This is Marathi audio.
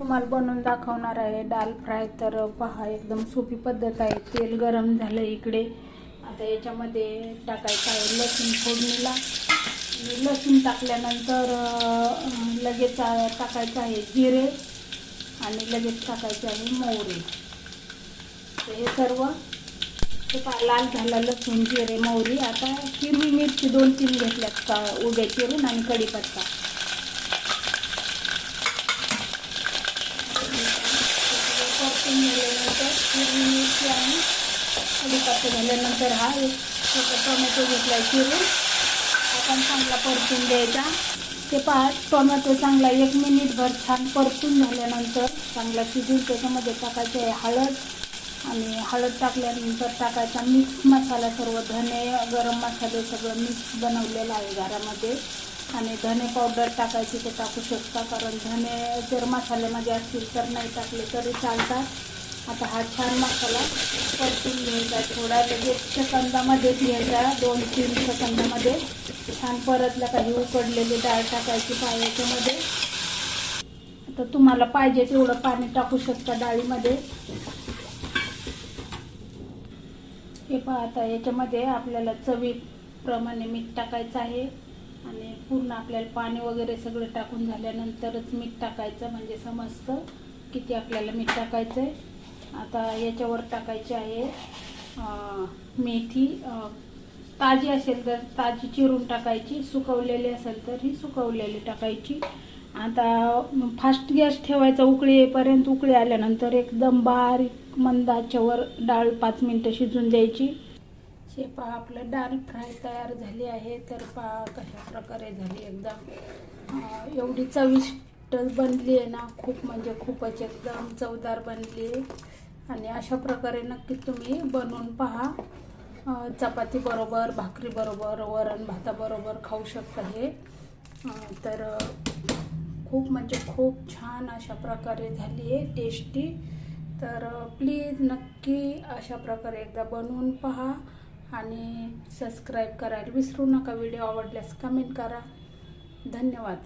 तुम्हाला बनवून दाखवणार आहे दाल फ्राय। तर पहा, एकदम सोपी पद्धत आहे। तेल गरम झालं इकडे। आता याच्यामध्ये टाकायचं आहे लसूण फोडणीला। लसूण टाकल्यानंतर लगेच टाकायचं आहे जिरे आणि लगेच टाकायचे आहे मोहरी। हे सर्व लाल झालं लसूण जिरे मोहरी। आता हिरवी मिरची 2-3 घेतल्यात का उभ्या चिरून आणि कढीपत्ता। परतून झाल्यानंतर हिरवी मिरची आणि कढीपत्ता झाल्यानंतर हा एक छोटा टोमॅटो घेतला चिरून आपण चांगला परतून द्यायचा। ते पहा, टोमॅटो चांगला 1 मिनिटभर छान परतून झाल्यानंतर चांगला शिजून त्याच्यामध्ये टाकायचे आहे हळद। आणि हळद टाकल्यानंतर टाकायचा मिक्स मसाला, सर्व धने गरम मसाले सगळं मिक्स बनवलेलं आहे घरामध्ये। आणि धने पावडर टाकायची ते टाकू शकता, कारण धने जर मसाल्यामध्ये असतील तर नाही टाकले तरी चालतात। आता हा छान मसाला परतून घ्यायचा, थोडा लगेच सेकंदामध्ये घ्यायचा, 2-3 सेकंदामध्ये छान परतला काही उकडलेली डाळ टाकायची पायाच्यामध्ये। आता तुम्हाला पाहिजे तेवढं पाणी टाकू शकता डाळीमध्ये। हे पहा, आता याच्यामध्ये आपल्याला चवीप्रमाणे मीठ टाकायचं आहे आणि पूर्ण आपल्याला पाणी वगैरे सगळं टाकून झाल्यानंतरच मीठ टाकायचं, म्हणजे समजतं किती आपल्याला मीठ टाकायचं आहे। आता याच्यावर टाकायचे आहे मेथी। ताजी असेल तर ताजी चिरून टाकायची, सुकवलेली असेल तर ही सुकवलेली टाकायची। आता फास्ट गॅस ठेवायचा उकळी येईपर्यंत। उकळी आल्यानंतर एकदम बारीक मंद आचेवर डाळ 5 मिनिटं शिजून द्यायची। हे पहा, आपलं दाल फ्राय तयार झाली आहे। तर पहा कशा प्रकारे झाली, एकदम एवढी चविष्ट बनली आहे ना, खूप म्हणजे खूपच एकदम चवदार बनली आहे। आणि अशा प्रकारे नक्की तुम्ही बनवून पहा। चपाती बरोबर, भाकरी बरोबर, वरण भाताबरोबर खाऊ शकता हे। तर खूप म्हणजे खूप छान अशा प्रकारे झाली आहे, टेस्टी। तर प्लीज नक्की अशा प्रकारे एकदा बनवून पहा आणि सबस्क्राईब करायला विसरू नका। व्हिडिओ आवडल्यास कमेंट करा। धन्यवाद।